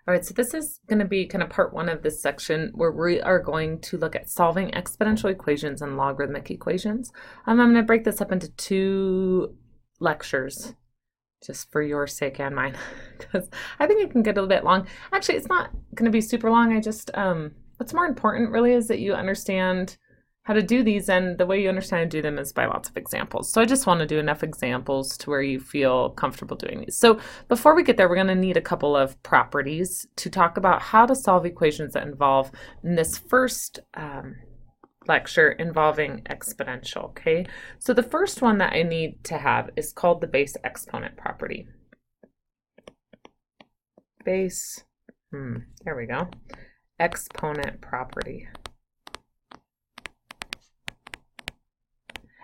All right, so this is going to be kind of part one of this section where we are going to look at solving exponential equations and logarithmic equations. I'm going to break this up into two lectures just for your sake and mine, because I think it can get a little bit long. Actually, it's not going to be super long. I just, what's more important really is that you understand how to do these, and the way you understand how to do them is by lots of examples. So I just want to do enough examples to where you feel comfortable doing these. So before we get there, we're going to need a couple of properties to talk about how to solve equations that involve, in this first lecture, involving exponential, okay? So the first one that I need to have is called the base exponent property. Base, there we go, exponent property.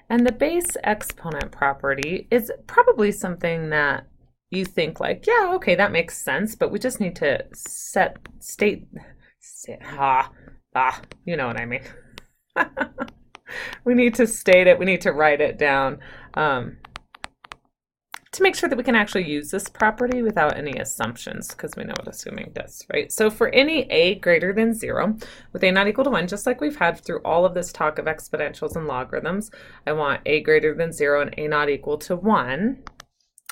And the base exponent property is probably something that you think like, yeah, okay, that makes sense, but we just need to you know what I mean. We need to state it, we need to write it down to make sure that we can actually use this property without any assumptions, because we know what assuming does, right? So for any a greater than 0, with a not equal to 1, just like we've had through all of this talk of exponentials and logarithms, I want a greater than 0 and a not equal to 1.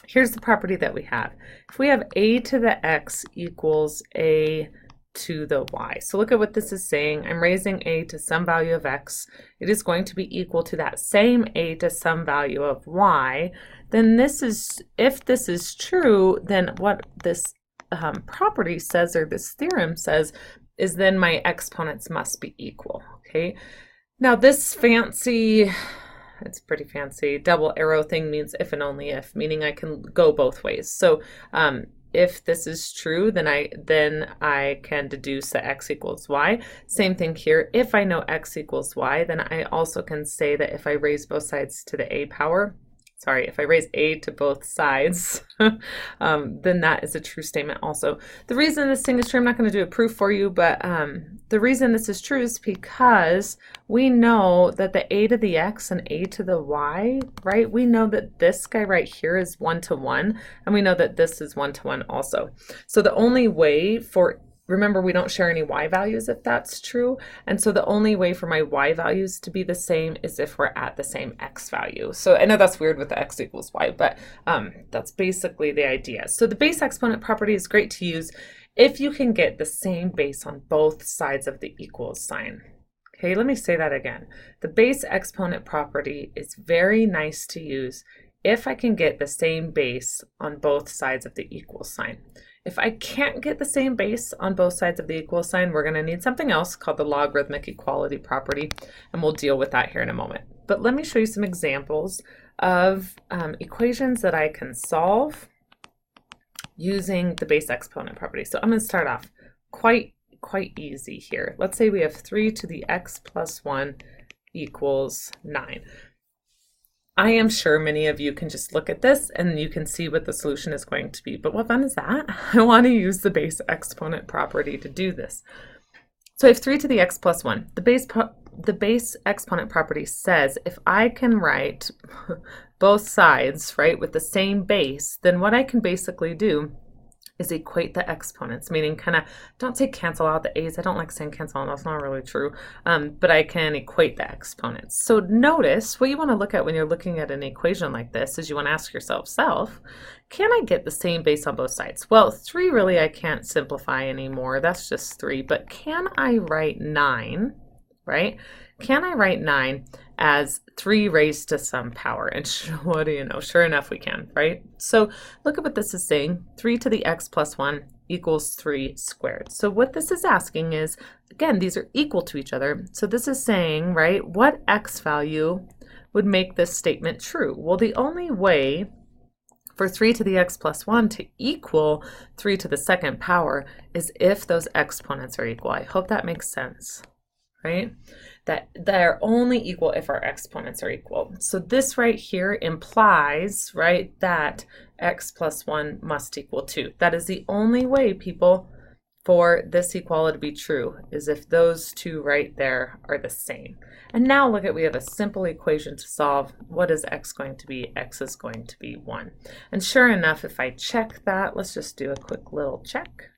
Here's the property that we have. If we have a to the x equals a to the y. So look at what this is saying. I'm raising a to some value of x. It is going to be equal to that same a to some value of y. Then this is, if this is true, then what this property says, or this theorem says, is then my exponents must be equal, okay? Now this fancy, it's pretty fancy, double arrow thing means if and only if, meaning I can go both ways. So if this is true, then I can deduce that x equals y. Same thing here. If I know x equals y, then I also can say that if I raise both sides to the a power, if I raise a to both sides, then that is a true statement also. The reason this thing is true, I'm not going to do a proof for you, but the reason this is true is because we know that the a to the x and a to the y, right? We know that this guy right here is 1-to-1, and we know that this is 1-to-1 also. So the only way for, remember, we don't share any y values if that's true. And so the only way for my y values to be the same is if we're at the same x value. So I know that's weird with the x equals y, but that's basically the idea. So the base exponent property is great to use if you can get the same base on both sides of the equals sign. Okay, let me say that again. The base exponent property is very nice to use if I can get the same base on both sides of the equal sign. If I can't get the same base on both sides of the equal sign, we're going to need something else called the logarithmic equality property, and we'll deal with that here in a moment. But let me show you some examples of equations that I can solve using the base exponent property. So I'm going to start off quite easy here. Let's say we have 3 to the x plus 1 equals 9. I am sure many of you can just look at this and you can see what the solution is going to be. But what fun is that? I want to use the base exponent property to do this. So I have 3 to the x plus 1. The base exponent property says if I can write both sides, right, with the same base, then what I can basically do is equate the exponents, meaning kind of, don't say cancel out the a's. I don't like saying cancel, and that's not really true, but I can equate the exponents. So notice what you want to look at when you're looking at an equation like this is you want to ask yourself, can I get the same base on both sides? Well, 3 really I can't simplify anymore. That's just 3, but can I write 9, right? Can I write 9 as 3 raised to some power? And what do you know? Sure enough, we can, right? So look at what this is saying. 3 to the x plus 1 equals 3 squared. So what this is asking is, again, these are equal to each other. So this is saying, right, what x value would make this statement true? Well, the only way for 3 to the x plus 1 to equal 3 to the second power is if those exponents are equal. I hope that makes sense, right? That they're only equal if our exponents are equal. So this right here implies, right, that x plus 1 must equal 2. That is the only way, people, for this equality to be true, is if those two right there are the same. And now look at, we have a simple equation to solve. What is x going to be? X is going to be 1. And sure enough, if I check that, let's just do a quick little check.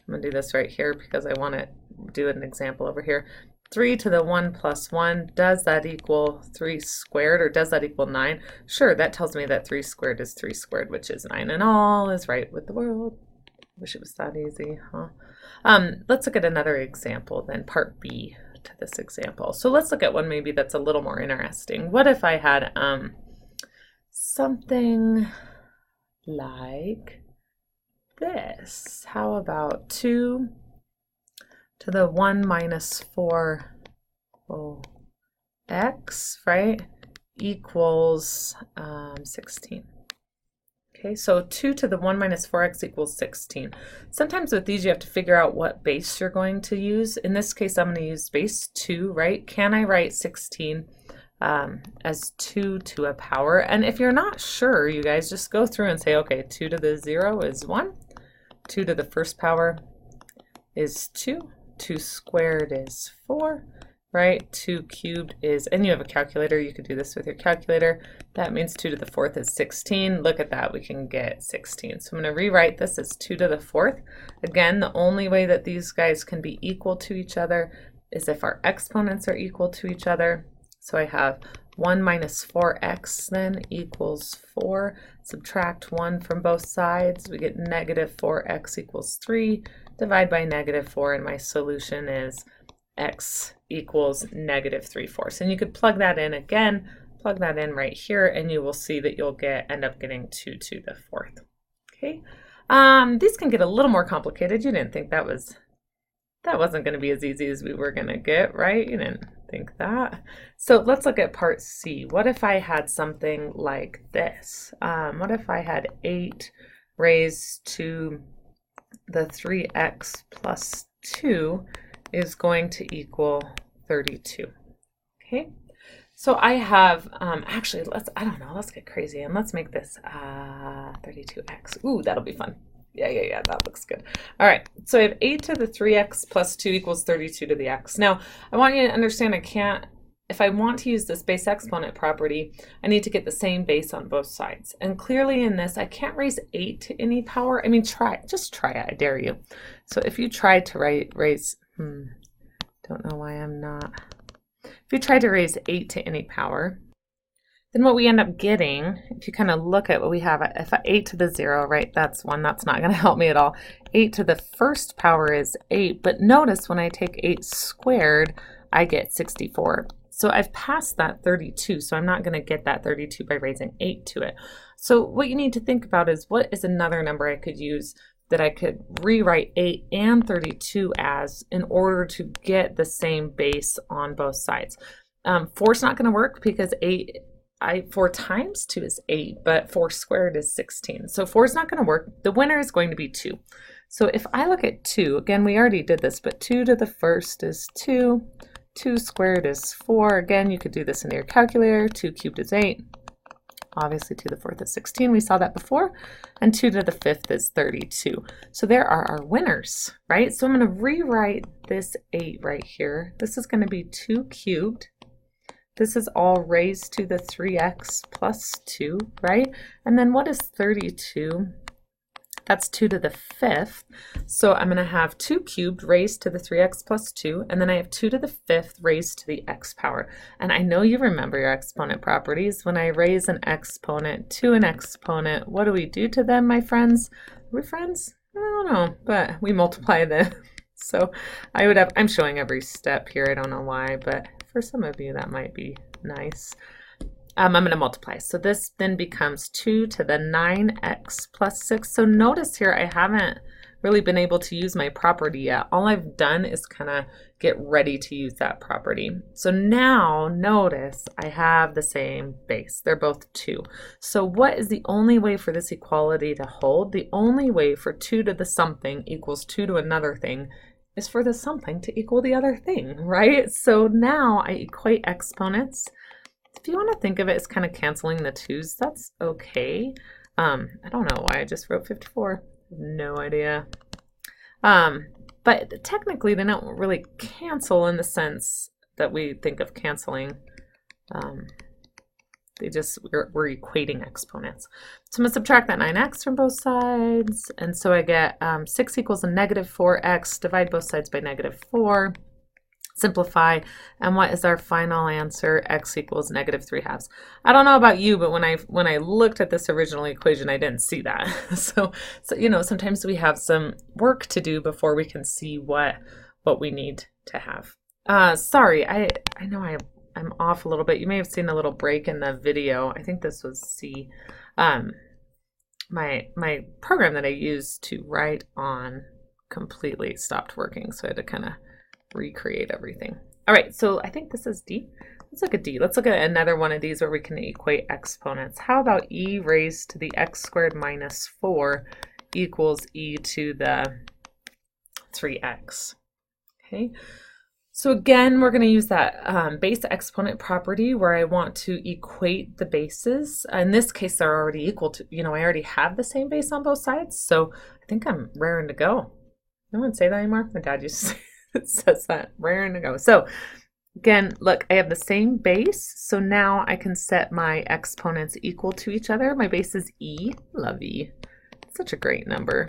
I'm going to do this right here because I want to do an example over here. 3 to the 1 plus 1, does that equal 3 squared, or does that equal 9? Sure, that tells me that 3 squared is 3 squared, which is 9, and all is right with the world. Wish it was that easy, huh? Let's look at another example then, part B to this example. So let's look at one maybe that's a little more interesting. What if I had something like this? How about 2 to the 1 minus 4 x, right, equals 16. Okay, so 2 to the 1 minus 4x equals 16. Sometimes with these you have to figure out what base you're going to use. In this case, I'm going to use base 2, right? Can I write 16 as 2 to a power? And if you're not sure, you guys just go through and say, okay, 2 to the 0 is 1. 2 to the first power is 2. 2 squared is 4, right? 2 cubed is, and you have a calculator, you could do this with your calculator. That means 2 to the 4th is 16. Look at that, we can get 16. So I'm going to rewrite this as 2 to the 4th. Again, the only way that these guys can be equal to each other is if our exponents are equal to each other. So I have 1 minus 4x then equals 4. Subtract 1 from both sides, we get negative 4x equals 3. Divide by negative 4, and my solution is x equals negative 3/4. And you could plug that in again, plug that in right here, and you will see that you'll end up getting 2 to the 4th. Okay, these can get a little more complicated. You didn't think that wasn't going to be as easy as we were going to get, right? You didn't think that. So let's look at part C. What if I had something like this? What if I had 8 raised to the 3x plus 2 is going to equal 32. Okay, so I have actually, let's get crazy and let's make this 32x. Ooh, that'll be fun. Yeah, that looks good. All right, so I have 8 to the 3x plus 2 equals 32 to the x. Now, I want you to understand if I want to use this base exponent property, I need to get the same base on both sides. And clearly in this, I can't raise 8 to any power. I mean, just try it, I dare you. So if you try to raise, don't know why I'm not. If you try to raise 8 to any power, then what we end up getting, if you kind of look at what we have, if 8 to the 0, right, that's 1, that's not going to help me at all. 8 to the first power is 8, but notice when I take 8 squared, I get 64. So I've passed that 32, so I'm not going to get that 32 by raising 8 to it. So what you need to think about is what is another number I could use that I could rewrite 8 and 32 as in order to get the same base on both sides. 4 is not going to work because 4 times 2 is 8, but 4 squared is 16. So 4 is not going to work. The winner is going to be 2. So if I look at 2, again, we already did this, but 2 to the first is 2. 2 squared is 4. Again, you could do this in your calculator. 2 cubed is 8. Obviously, 2 to the 4th is 16. We saw that before. And 2 to the 5th is 32. So there are our winners, right? So I'm going to rewrite this 8 right here. This is going to be 2 cubed. This is all raised to the 3x plus 2, right? And then what is 32? That's 2 to the 5th. So I'm going to have 2 cubed raised to the 3x plus 2, and then I have 2 to the 5th raised to the x power. And I know you remember your exponent properties. When I raise an exponent to an exponent, what do we do to them, my friends? Are we friends? I don't know, but we multiply them. So I'm showing every step here. I don't know why, but for some of you that might be nice. I'm going to multiply. So this then becomes 2 to the 9x plus 6. So notice here I haven't really been able to use my property yet. All I've done is kind of get ready to use that property. So now notice I have the same base. They're both 2. So what is the only way for this equality to hold? The only way for 2 to the something equals 2 to another thing is for the something to equal the other thing, right? So now I equate exponents. If you want to think of it as kind of canceling the 2's, that's okay. I don't know why I just wrote 54. No idea. But technically they don't really cancel in the sense that we think of canceling. We're equating exponents. So I'm going to subtract that 9x from both sides. And so I get 6 equals a negative 4x. Divide both sides by negative 4. Simplify. And what is our final answer? X equals negative 3/2. I don't know about you, but when I looked at this original equation, I didn't see that. So you know, sometimes we have some work to do before we can see what we need to have. Sorry, I know I'm off a little bit. You may have seen a little break in the video. I think this was C. My program that I used to write on completely stopped working, so I had to kind of recreate everything. All right, so I think this is D. Let's look at D. Let's look at another one of these where we can equate exponents. How about e raised to the x squared minus 4 equals e to the 3x? Okay. So again, we're going to use that base exponent property where I want to equate the bases. In this case, they're already equal to, you know, I already have the same base on both sides. So I think I'm raring to go. No one say that anymore? My dad used to say it, says that, raring to go. So again, look, I have the same base. So now I can set my exponents equal to each other. My base is e. Love e. Such a great number.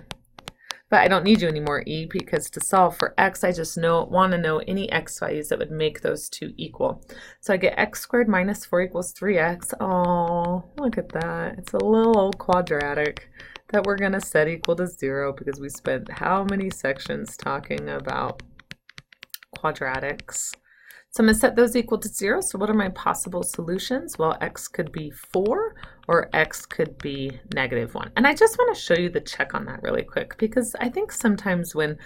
But I don't need you anymore, e, because to solve for x, I just want to know any x values that would make those two equal. So I get x squared minus 4 equals 3x. Oh, look at that. It's a little old quadratic that we're going to set equal to 0 because we spent how many sections talking about quadratics. So I'm going to set those equal to 0. So what are my possible solutions? Well, x could be 4 or x could be negative 1. And I just want to show you the check on that really quick because I think sometimes when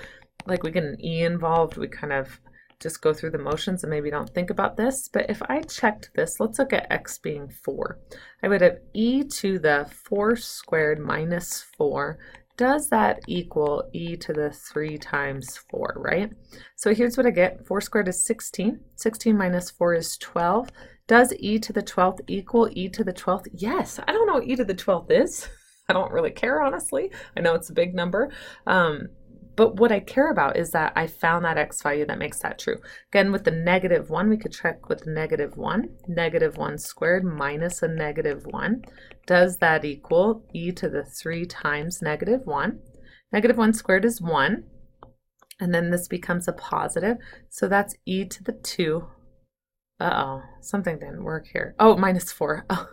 like we get an e involved, we kind of just go through the motions and maybe don't think about this. But if I checked this, let's look at x being 4. I would have e to the 4 squared minus 4. Does that equal e to the 3 times 4, right? So here's what I get. 4 squared is 16. 16 minus 4 is 12. Does e to the 12th equal e to the 12th? Yes. I don't know what e to the 12th is. I don't really care, honestly. I know it's a big number. But what I care about is that I found that x value that makes that true. Again, with the negative 1, we could check with negative 1. Negative 1 squared minus a negative 1. Does that equal e to the 3 times negative 1? Negative 1 squared is 1. And then this becomes a positive. So that's e to the 2. Uh-oh, something didn't work here. Oh, minus 4. Oh.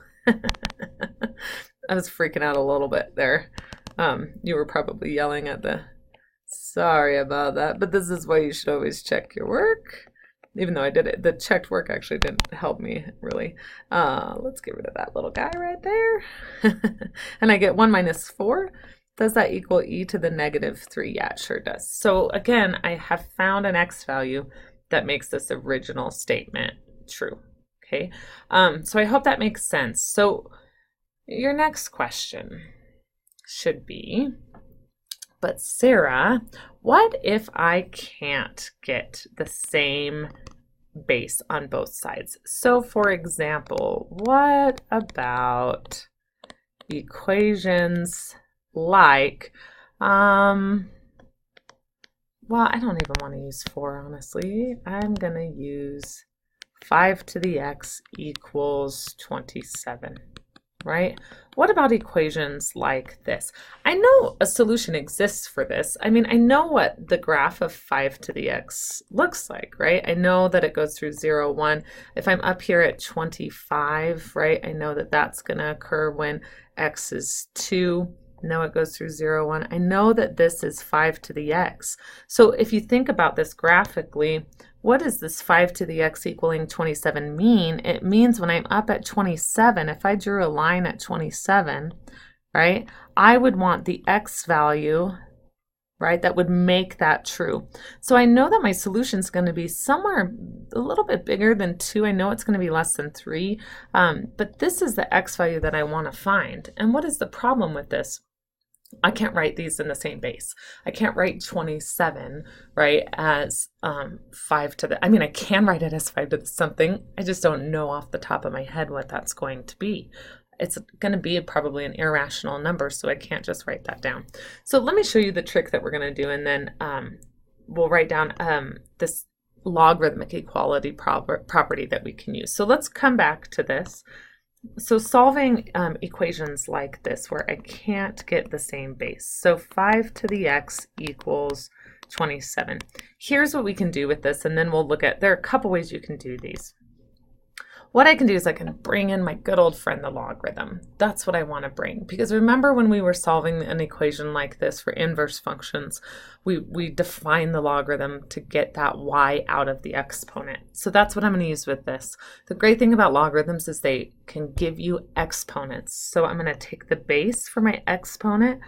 I was freaking out a little bit there. You were probably yelling at the... Sorry about that, but this is why you should always check your work. Even though I did it, the checked work actually didn't help me really. Let's get rid of that little guy right there. And I get 1 minus 4. Does that equal e to the negative 3? Yeah, it sure does. So again, I have found an x value that makes this original statement true. Okay, so I hope that makes sense. So your next question should be, but Sarah, what if I can't get the same base on both sides? So for example, what about equations like, well, I don't even want to use 4, honestly. I'm going to use 5 to the x equals 27. Right? What about equations like this? I know a solution exists for this. I mean, I know what the graph of 5 to the x looks like, right? I know that it goes through 0, 1. If I'm up here at 25, right, I know that that's going to occur when x is 2. No, it goes through 0, 1. I know that this is 5 to the x. So if you think about this graphically, what does this 5 to the x equaling 27 mean? It means when I'm up at 27, if I drew a line at 27, right, I would want the x value, right, that would make that true. So I know that my solution is going to be somewhere a little bit bigger than 2. I know it's going to be less than 3, but this is the x value that I want to find. And what is the problem with this? I can't write these in the same base. I can't write 27, right, as 5 to the, I mean, I can write it as 5 to the something. I just don't know off the top of my head what that's going to be. It's going to be probably an irrational number, so I can't just write that down. So let me show you the trick that we're going to do, and then we'll write down this logarithmic equality property that we can use. So let's come back to this. So solving equations like this where I can't get the same base. So 5 to the x equals 27. Here's what we can do with this, and then we'll look at, there are a couple ways you can do these. What I can do is I can bring in my good old friend, the logarithm. That's what I want to bring. Because remember when we were solving an equation like this for inverse functions, we define the logarithm to get that y out of the exponent. So that's what I'm going to use with this. The great thing about logarithms is they can give you exponents. So I'm going to take the base for my exponent,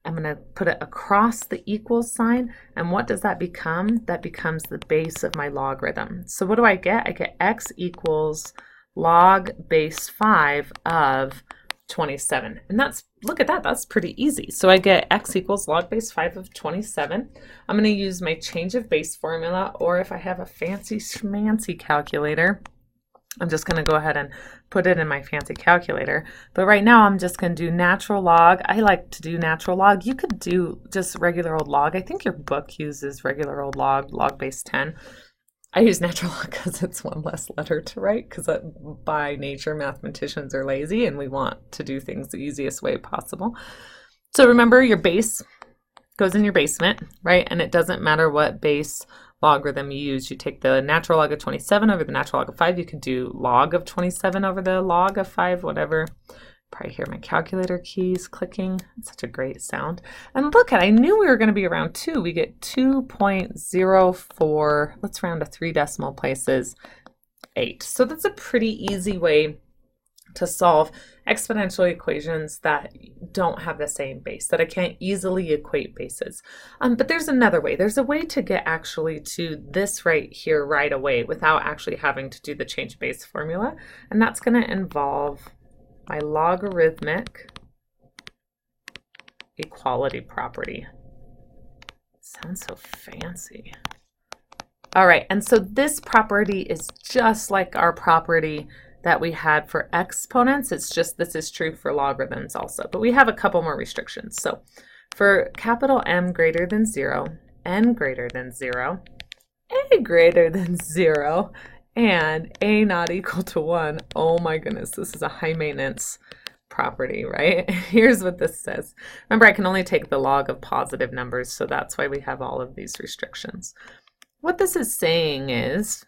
I'm going to put it across the equals sign, and what does that become? That becomes the base of my logarithm. So what do I get? I get x equals log base 5 of 27. And that's, look at that, that's pretty easy. So I get x equals log base 5 of 27. I'm going to use my change of base formula, or if I have a fancy schmancy calculator, I'm just going to go ahead and put it in my fancy calculator. But right now I'm just going to do natural log. I like to do natural log. You could do just regular old log. I think your book uses regular old log, log base 10. I use natural log because it's one less letter to write, because by nature mathematicians are lazy and we want to do things the easiest way possible. So remember, your base goes in your basement, right? And it doesn't matter what base logarithm you use. You take the natural log of 27 over the natural log of 5. You could do log of 27 over the log of 5, whatever. Probably hear my calculator keys clicking. It's such a great sound. And look at, I knew we were going to be around 2. We get 2.04. Let's round to 3 decimal places, 8. So that's a pretty easy way to solve exponential equations that don't have the same base, that I can't easily equate bases. But there's another way. There's a way to get actually to this right here right away without actually having to do the change base formula, and that's going to involve my logarithmic equality property. It sounds so fancy. All right, and so this property is just like our property that we had for exponents. It's just this is true for logarithms also, but we have a couple more restrictions. So for capital M greater than 0, N greater than 0, A greater than 0, and A not equal to 1, oh my goodness, this is a high maintenance property, right? Here's what this says. Remember, I can only take the log of positive numbers, so that's why we have all of these restrictions. What this is saying is,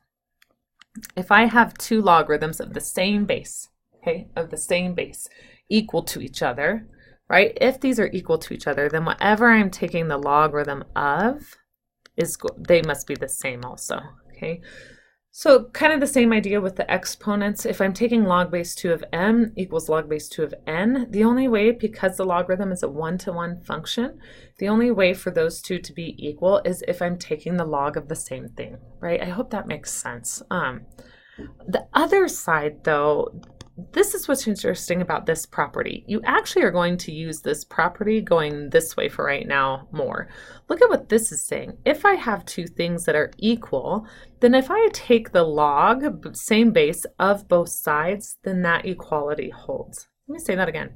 if I have two logarithms of the same base, okay, of the same base, equal to each other, right? If these are equal to each other, then whatever I'm taking the logarithm of, they must be the same also, okay? So kind of the same idea with the exponents. If I'm taking log base 2 of m equals log base 2 of n, the only way, because the logarithm is a one-to-one function, the only way for those two to be equal is if I'm taking the log of the same thing, right? I hope that makes sense. The other side, though, this is what's interesting about this property. You actually are going to use this property going this way for right now more. Look at what this is saying. If I have two things that are equal, then if I take the log, same base, of both sides, then that equality holds. Let me say that again.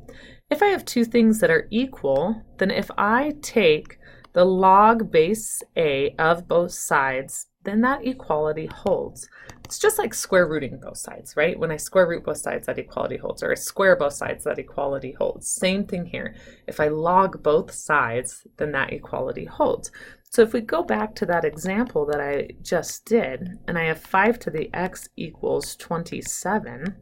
If I have two things that are equal, then if I take the log base A of both sides, then that equality holds. It's just like square rooting both sides, right? When I square root both sides, that equality holds, or I square both sides, that equality holds. Same thing here. If I log both sides, then that equality holds. So if we go back to that example that I just did, and I have 5 to the x equals 27,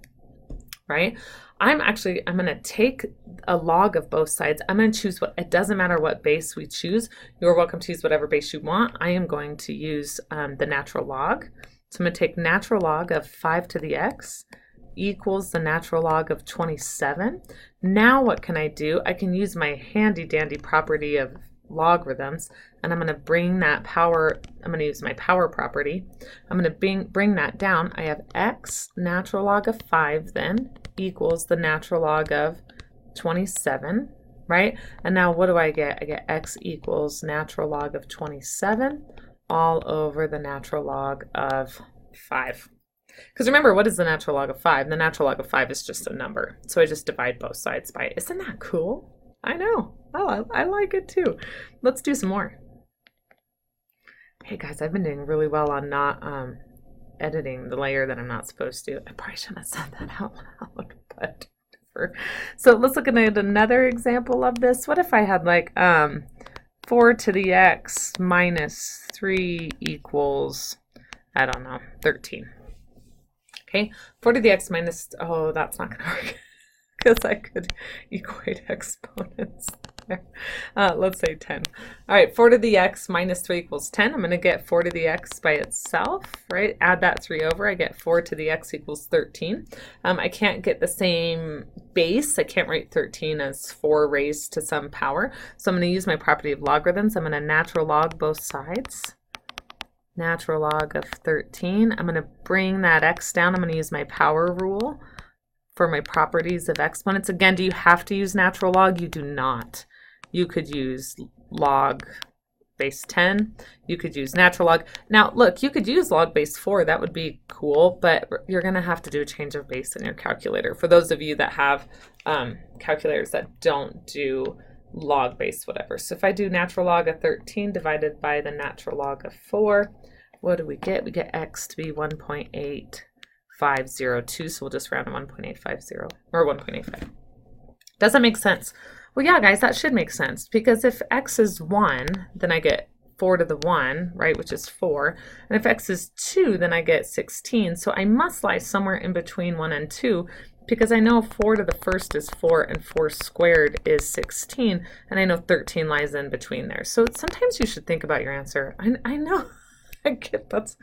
right? I'm going to take a log of both sides. I'm going to choose it doesn't matter what base we choose. You're welcome to use whatever base you want. I am going to use the natural log. So I'm going to take natural log of 5 to the x equals the natural log of 27. Now what can I do? I can use my handy dandy property of logarithms, and I'm going to bring that power, I'm going to use my power property. I'm going to bring that down. I have x natural log of 5 then equals the natural log of 27, right? And now what do I get? I get x equals natural log of 27 all over the natural log of 5. Because remember, what is the natural log of 5? The natural log of 5 is just a number. So I just divide both sides by it. Isn't that cool? I know. Oh, I like it too. Let's do some more. Hey guys, I've been doing really well on not editing the layer that I'm not supposed to. I probably shouldn't have said that out loud. But so let's look at another example of this. What if I had like 4 to the x minus 3 equals, I don't know, 13. Okay, 4 to the x minus, oh, that's not going to work because I could equate exponents there. Let's say 10. All right, 4 to the x minus 3 equals 10. I'm going to get 4 to the x by itself, right? Add that 3 over. I get 4 to the x equals 13. I can't get the same base. I can't write 13 as 4 raised to some power. So I'm going to use my property of logarithms. I'm going to natural log both sides. Natural log of 13. I'm going to bring that x down. I'm going to use my power rule for my properties of exponents. Again, do you have to use natural log? You do not. You could use log base 10. You could use natural log. Now, look, you could use log base 4. That would be cool, but you're going to have to do a change of base in your calculator. For those of you that have calculators that don't do log base whatever. So if I do natural log of 13 divided by the natural log of 4, what do we get? We get x to be 1.8502, so we'll just round to 1.850 or 1.85. Does that make sense? Well, yeah, guys, that should make sense, because if x is 1, then I get 4 to the 1, right, which is 4. And if x is 2, then I get 16. So I must lie somewhere in between 1 and 2, because I know 4 to the first is 4 and 4 squared is 16, and I know 13 lies in between there. So sometimes you should think about your answer. I know, I get that's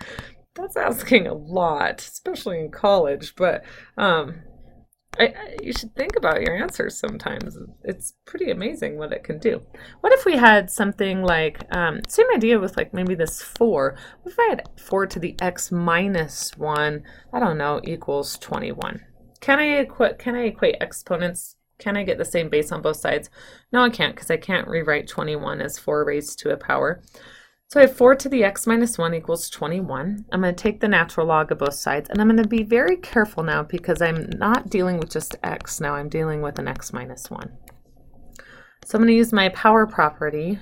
asking a lot, especially in college, but you should think about your answers sometimes. It's pretty amazing what it can do. What if we had something like, same idea with like maybe this 4. What if I had 4 to the x minus 1, I don't know, equals 21? Can I equate exponents? Can I get the same base on both sides? No, I can't, because I can't rewrite 21 as 4 raised to a power. So I have 4 to the x minus 1 equals 21. I'm going to take the natural log of both sides, and I'm going to be very careful now because I'm not dealing with just x. Now I'm dealing with an x minus 1. So I'm going to use my power property,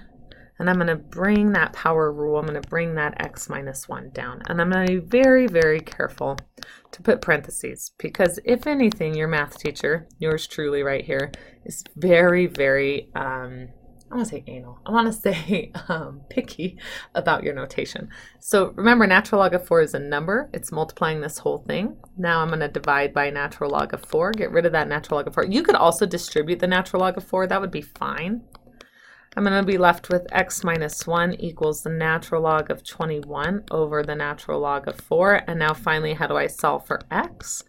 and I'm going to bring that power rule. I'm going to bring that x minus 1 down. And I'm going to be very, very careful to put parentheses, because if anything, your math teacher, yours truly right here, is very, very, I want to say anal. I want to say picky about your notation. So remember, natural log of 4 is a number. It's multiplying this whole thing. Now I'm going to divide by natural log of 4. Get rid of that natural log of 4. You could also distribute the natural log of 4. That would be fine. I'm going to be left with x minus 1 equals the natural log of 21 over the natural log of 4. And now finally, how do I solve for x?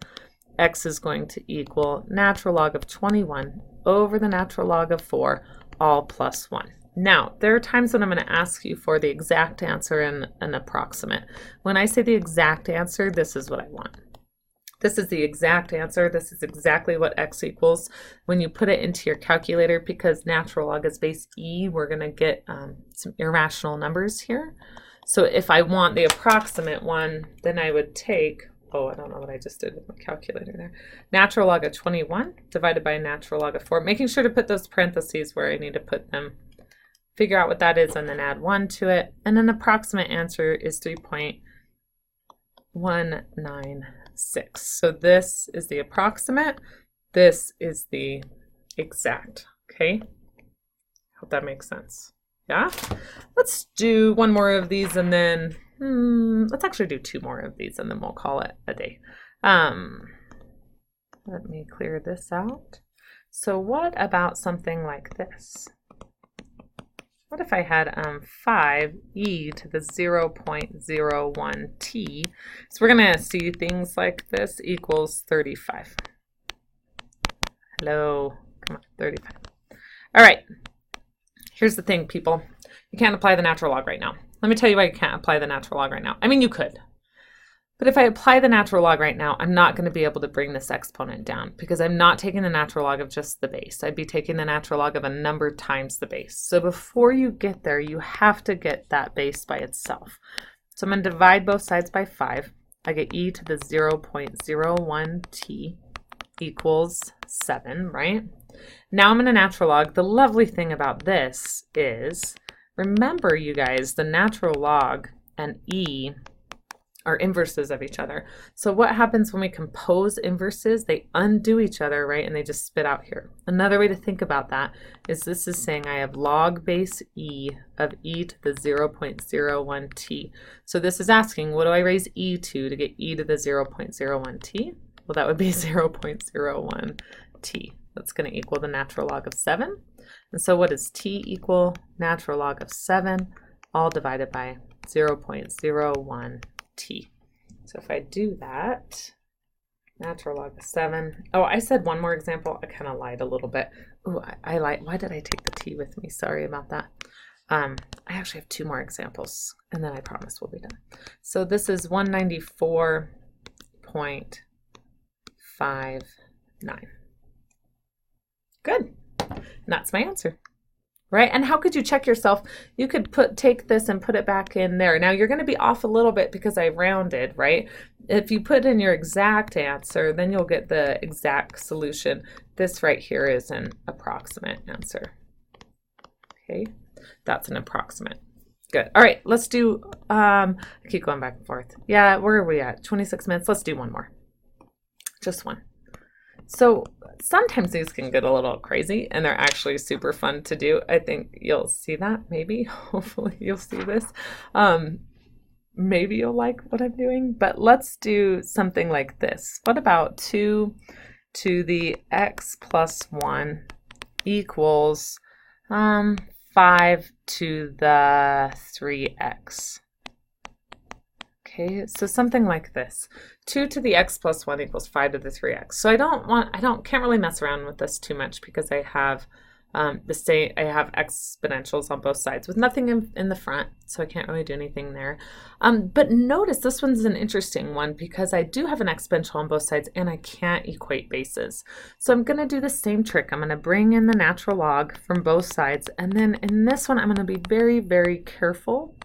X is going to equal natural log of 21 over the natural log of 4, all plus 1. Now, there are times when I'm going to ask you for the exact answer and an approximate. When I say the exact answer, this is what I want. This is the exact answer. This is exactly what x equals. When you put it into your calculator, because natural log is base e, we're going to get some irrational numbers here. So if I want the approximate one, then I would take, oh, I don't know what I just did with my calculator there. Natural log of 21 divided by natural log of 4. Making sure to put those parentheses where I need to put them. Figure out what that is and then add 1 to it. And an approximate answer is 3.196. So this is the approximate. This is the exact. Okay? Hope that makes sense. Yeah? Let's do one more of these and then let's actually do 2 more of these and then we'll call it a day. Let me clear this out. So what about something like this? What if I had 5e to the 0.01t? So we're going to see things like this equals 35. Hello. Come on, 35. All right. Here's the thing, people. You can't apply the natural log right now. Let me tell you why you can't apply the natural log right now. I mean, you could. But if I apply the natural log right now, I'm not going to be able to bring this exponent down because I'm not taking the natural log of just the base. I'd be taking the natural log of a number times the base. So before you get there, you have to get that base by itself. So I'm going to divide both sides by 5. I get e to the 0.01t equals 7, right? Now I'm going to natural log. The lovely thing about this is, remember, you guys, the natural log and e are inverses of each other. So what happens when we compose inverses? They undo each other, right? And they just spit out here. Another way to think about that is this is saying I have log base e of e to the 0.01t. So this is asking, what do I raise e to get e to the 0.01t? Well, that would be 0.01t. That's going to equal the natural log of 7. And so what does t equal? Natural log of 7, all divided by 0.01t. So if I do that, natural log of 7. Oh, I said one more example. I kind of lied a little bit. Oh, I lied. Why did I take the t with me? Sorry about that. I actually have 2 more examples, and then I promise we'll be done. So this is 194.59. Good. And that's my answer. Right? And how could you check yourself? You could take this and put it back in there. Now you're going to be off a little bit because I rounded, right? If you put in your exact answer, then you'll get the exact solution. This right here is an approximate answer. Okay, that's an approximate. Good. All right, let's do, I keep going back and forth. Yeah, where are we at? 26 minutes. Let's do one more. Just one. So sometimes these can get a little crazy and they're actually super fun to do. I think you'll see that, maybe. Hopefully you'll see this. Maybe you'll like what I'm doing, but let's do something like this. What about 2 to the x plus 1 equals 5 to the 3x? Okay, so something like this. 2 to the x plus 1 equals 5 to the 3x. So can't really mess around with this too much because I have I have exponentials on both sides with nothing in the front, so I can't really do anything there. But notice this one's an interesting one because I do have an exponential on both sides and I can't equate bases. So I'm going to do the same trick. I'm going to bring in the natural log from both sides, and then in this one I'm going to be very, very careful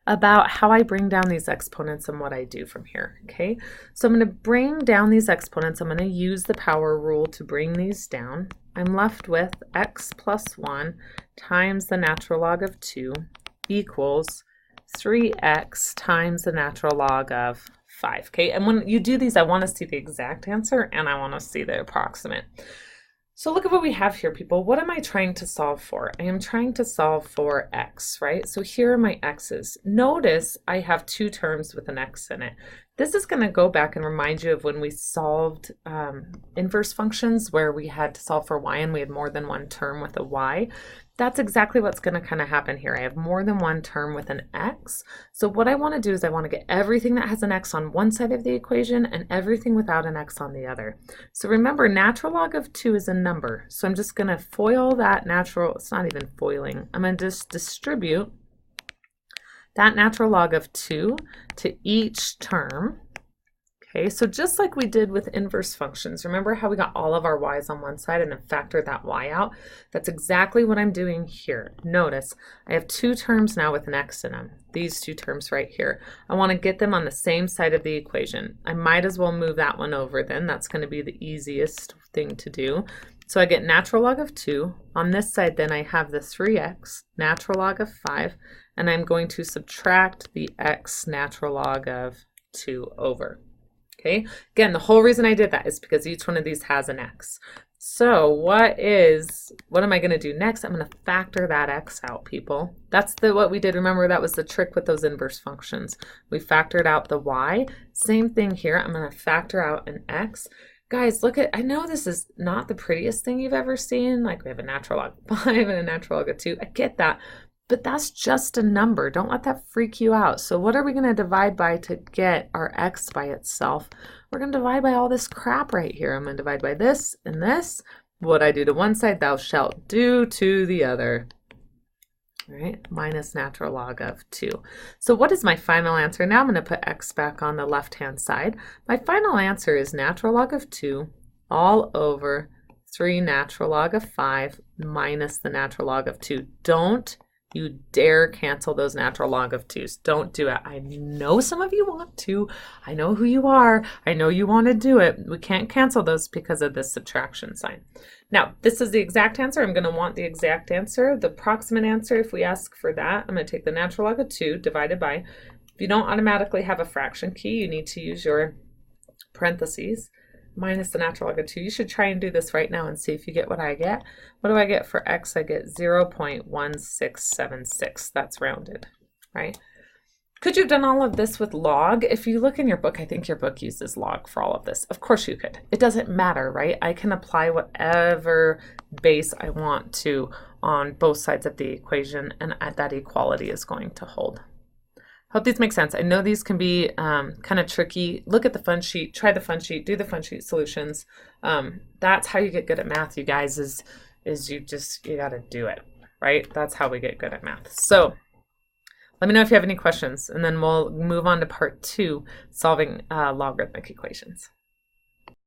about how I bring down these exponents and what I do from here, okay? So I'm going to bring down these exponents. I'm going to use the power rule to bring these down. I'm left with x plus 1 times the natural log of 2 equals 3x times the natural log of 5, okay? And when you do these, I want to see the exact answer and I want to see the approximate. So look at what we have here, people. What am I trying to solve for? I am trying to solve for x, right? So here are my x's. Notice I have 2 terms with an x in it. This is going to go back and remind you of when we solved inverse functions where we had to solve for y and we had more than one term with a y. That's exactly what's going to kind of happen here. I have more than one term with an x. So what I want to do is I want to get everything that has an x on one side of the equation and everything without an x on the other. So remember, natural log of 2 is a number. So I'm just going to FOIL that natural, it's not even foiling. I'm going to just distribute that natural log of 2 to each term. Okay, so just like we did with inverse functions, remember how we got all of our y's on one side and then factored that y out? That's exactly what I'm doing here. Notice I have 2 terms now with an x in them, these 2 terms right here. I want to get them on the same side of the equation. I might as well move that one over then. That's going to be the easiest thing to do. So I get natural log of 2. On this side then I have the 3x, natural log of 5, and I'm going to subtract the x natural log of 2 over. Okay, again, the whole reason I did that is because each one of these has an x. So what am I going to do next? I'm going to factor that x out, people. That's what we did. Remember, that was the trick with those inverse functions. We factored out the y. Same thing here. I'm going to factor out an x. Guys, look at, I know this is not the prettiest thing you've ever seen. Like we have a natural log of 5 and a natural log of 2. I get that. But that's just a number. Don't let that freak you out. So what are we going to divide by to get our x by itself? We're going to divide by all this crap right here. I'm going to divide by this and this. What I do to one side, thou shalt do to the other. All right, minus natural log of 2. So what is my final answer? Now I'm going to put x back on the left-hand side. My final answer is natural log of 2 all over 3 natural log of 5 minus the natural log of 2. Don't you dare cancel those natural log of 2s. Don't do it. I know some of you want to. I know who you are. I know you want to do it. We can't cancel those because of this subtraction sign. Now, this is the exact answer. I'm going to want the exact answer. The approximate answer, if we ask for that, I'm going to take the natural log of 2 divided by If you don't automatically have a fraction key, you need to use your parentheses minus the natural log of 2. You should try and do this right now and see if you get what I get. What do I get for x? I get 0.1676. That's rounded, right? Could you have done all of this with log? If you look in your book, I think your book uses log for all of this. Of course you could. It doesn't matter, right? I can apply whatever base I want to on both sides of the equation, and that equality is going to hold. Hope these make sense. I know these can be kind of tricky. Look at the fun sheet, try the fun sheet, do the fun sheet solutions. That's how you get good at math, you guys, is you got to do it, right? That's how we get good at math. So let me know if you have any questions, and then we'll move on to part 2, solving logarithmic equations.